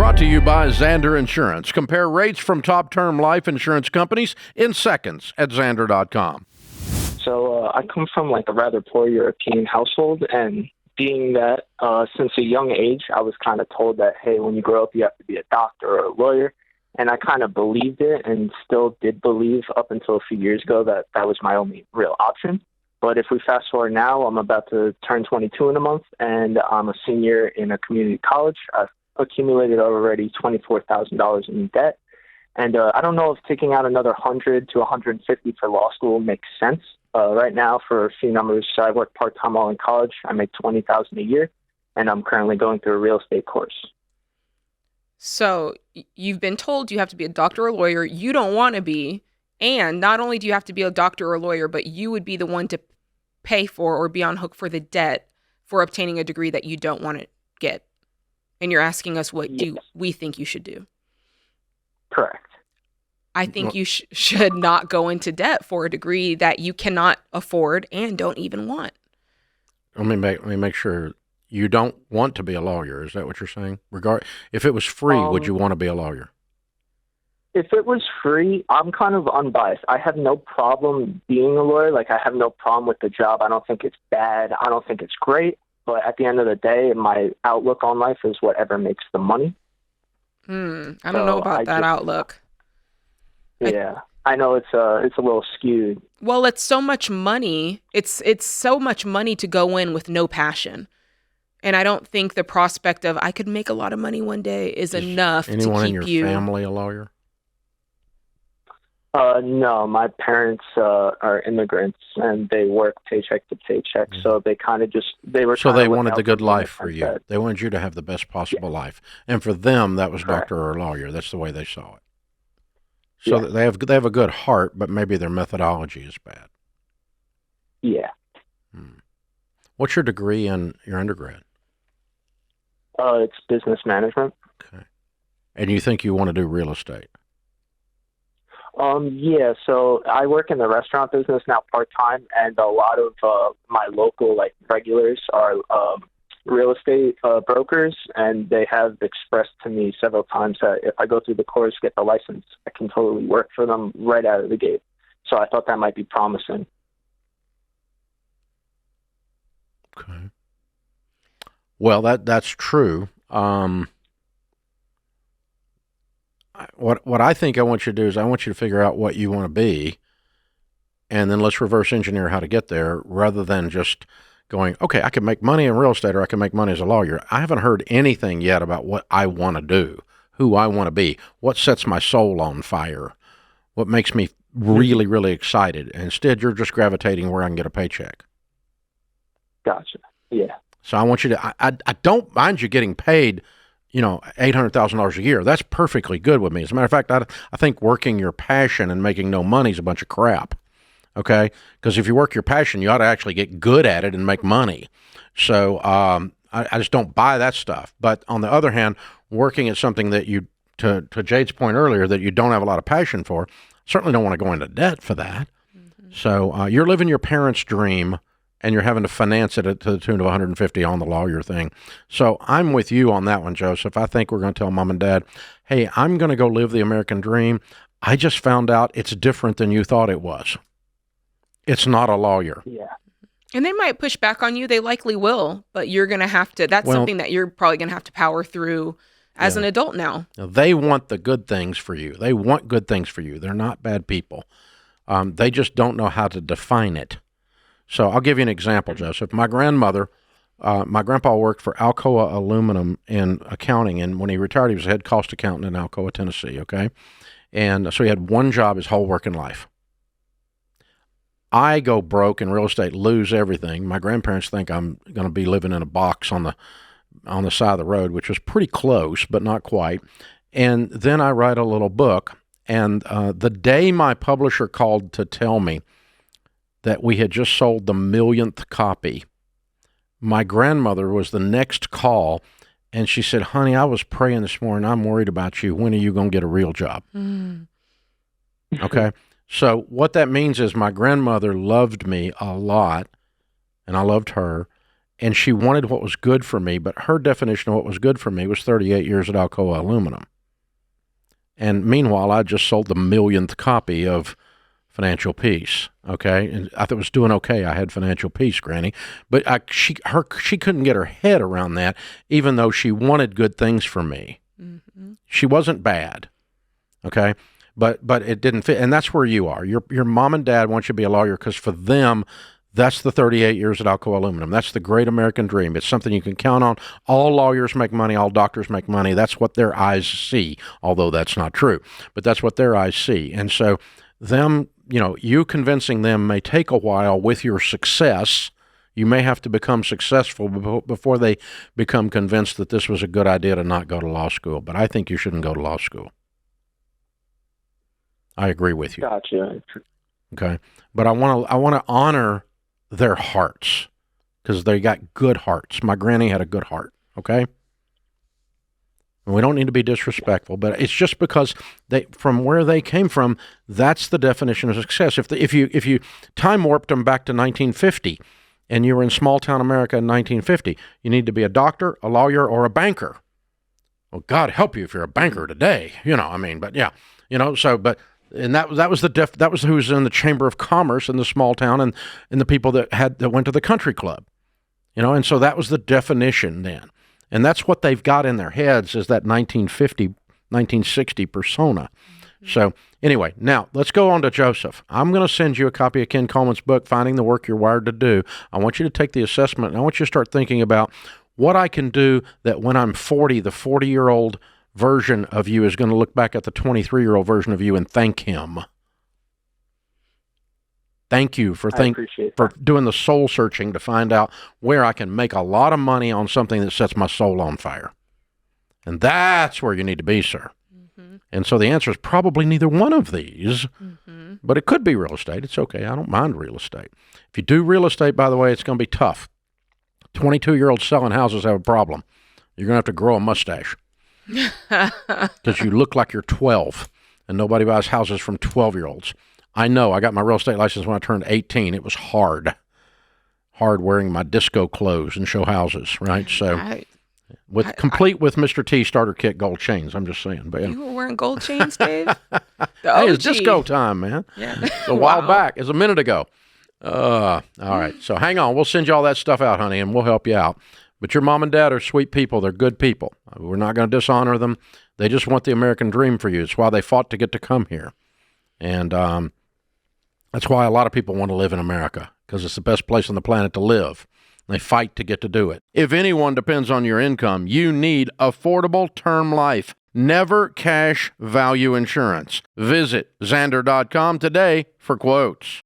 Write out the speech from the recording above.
Brought to you by Xander Insurance. Compare rates from top term life insurance companies in seconds at Xander.com. So I come from like a rather poor European household, and being that since a young age, I was kind of told that, hey, when you grow up, you have to be a doctor or a lawyer. And I kind of believed it and still did believe up until a few years ago that that was my only real option. But if we fast forward now, I'm about to turn 22 in a month, and I'm a senior in a community college. I've accumulated already $24,000 in debt. And I don't know if taking out another 100 to 150 for law school makes sense. Right now, for a few numbers, so I work part-time while in college. I make $20,000 a year, and I'm currently going through a real estate course. So you've been told you have to be a doctor or a lawyer. You don't want to be. And not only do you have to be a doctor or a lawyer, but you would be the one to pay for or be on hook for the debt for obtaining a degree that you don't want to get. And you're asking us what do we think you should do. Correct. I think you should not go into debt for a degree that you cannot afford and don't even want. Let me make sure. You don't want to be a lawyer. Is that what you're saying? If it was free, would you want to be a lawyer? If it was free, I'm kind of unbiased. I have no problem being a lawyer. Like, I have no problem with the job. I don't think it's bad. I don't think it's great. But at the end of the day, my outlook on life is whatever makes the money. I don't know about that outlook. Yeah, I know it's a little skewed. Well, it's so much money. It's so much money to go in with no passion. And I don't think the prospect of I could make a lot of money one day is enough to keep you. Anyone in your family a lawyer? No, my parents are immigrants, and they work paycheck to paycheck. So they kind of So they wanted the good life for you. They wanted you to have the best possible life, and for them, that was Correct. doctor or lawyer. That's the way they saw it. So they have a good heart, but maybe their methodology is bad. Yeah. What's your degree in your undergrad? It's business management. Okay. And you think you want to do real estate? Yeah, so I work in the restaurant business now part-time, and a lot of my local regulars are real estate brokers, and they have expressed to me several times that if I go through the course, get the license, I can totally work for them right out of the gate. So I thought that might be promising. Okay. Well, that's true. What I think I want you to do is I want you to figure out what you want to be, and then let's reverse engineer how to get there rather than just going, okay, I can make money in real estate or I can make money as a lawyer. I haven't heard anything yet about what I want to do, who I want to be, what sets my soul on fire, what makes me really, really excited. Instead, you're just gravitating where I can get a paycheck. Gotcha. Yeah. So I want you to, I don't mind you getting paid, $800,000 a year. That's perfectly good with me. As a matter of fact, I think working your passion and making no money is a bunch of crap. Okay? Because if you work your passion, you ought to actually get good at it and make money. So I just don't buy that stuff. But on the other hand, working at something that you, to Jade's point earlier, that you don't have a lot of passion for, certainly don't want to go into debt for that. Mm-hmm. So you're living your parents' dream, and you're having to finance it to the tune of 150 on the lawyer thing. So I'm with you on that one, Joseph. I think we're going to tell mom and dad, hey, I'm going to go live the American dream. I just found out it's different than you thought it was. It's not a lawyer. Yeah. And they might push back on you. They likely will, but you're going to have to, that's something that you're probably going to have to power through as an adult now. They want the good things for you. They want good things for you. They're not bad people. They just don't know how to define it. So I'll give you an example, Joseph. My grandpa worked for Alcoa Aluminum in accounting, and when he retired, he was a head cost accountant in Alcoa, Tennessee, okay? And so he had one job his whole working life. I go broke in real estate, lose everything. My grandparents think I'm going to be living in a box on the side of the road, which was pretty close, but not quite. And then I write a little book, and the day my publisher called to tell me that we had just sold the 1,000,000th copy, my grandmother was the next call, and she said, honey, I was praying this morning. I'm worried about you. When are you going to get a real job? Okay? So what that means is my grandmother loved me a lot, and I loved her, and she wanted what was good for me, but her definition of what was good for me was 38 years at Alcoa Aluminum. And meanwhile, I just sold the millionth copy of Financial Peace, okay? And I thought it was doing okay. I had Financial Peace, Granny. But she couldn't get her head around that, even though she wanted good things for me. Mm-hmm. She wasn't bad, okay? But it didn't fit. And that's where you are. Your mom and dad want you to be a lawyer because for them, that's the 38 years at Alcoa Aluminum. That's the great American dream. It's something you can count on. All lawyers make money. All doctors make money. That's what their eyes see, although that's not true. But that's what their eyes see. And so you convincing them may take a while with your success. You may have to become successful before they become convinced that this was a good idea to not go to law school. But I think you shouldn't go to law school. I agree with you. Gotcha. Okay. But I want to honor their hearts because they got good hearts. My granny had a good heart. Okay. And we don't need to be disrespectful, but it's just because from where they came from, that's the definition of success. If you time warped them back to 1950 and you were in small town America in 1950, you need to be a doctor, a lawyer, or a banker. Well, God help you if you're a banker today, but yeah, and that was that was who was in the Chamber of Commerce in the small town and the people that went to the country club, and so that was the definition then. And that's what they've got in their heads is that 1950, 1960 persona. Mm-hmm. So anyway, now let's go on to Joseph. I'm going to send you a copy of Ken Coleman's book, Finding the Work You're Wired to Do. I want you to take the assessment, and I want you to start thinking about what I can do that when I'm 40, the 40-year-old version of you is going to look back at the 23-year-old version of you and thank him. Thank you for doing the soul searching to find out where I can make a lot of money on something that sets my soul on fire. And that's where you need to be, sir. Mm-hmm. And so the answer is probably neither one of these, mm-hmm. but it could be real estate. It's okay. I don't mind real estate. If you do real estate, by the way, it's going to be tough. 22-year-olds selling houses have a problem. You're going to have to grow a mustache because you look like you're 12 and nobody buys houses from 12-year-olds. I know. I got my real estate license when I turned 18. It was hard wearing my disco clothes and show houses, right? So, complete with Mr. T starter kit gold chains. I'm just saying. But, you were wearing gold chains, Dave? Hey, it's disco time, man. Yeah. It's a while back. It's a minute ago. All right. So hang on. We'll send you all that stuff out, honey, and we'll help you out. But your mom and dad are sweet people. They're good people. We're not going to dishonor them. They just want the American dream for you. It's why they fought to get to come here. And that's why a lot of people want to live in America, because it's the best place on the planet to live. They fight to get to do it. If anyone depends on your income, you need affordable term life. Never cash value insurance. Visit Xander.com today for quotes.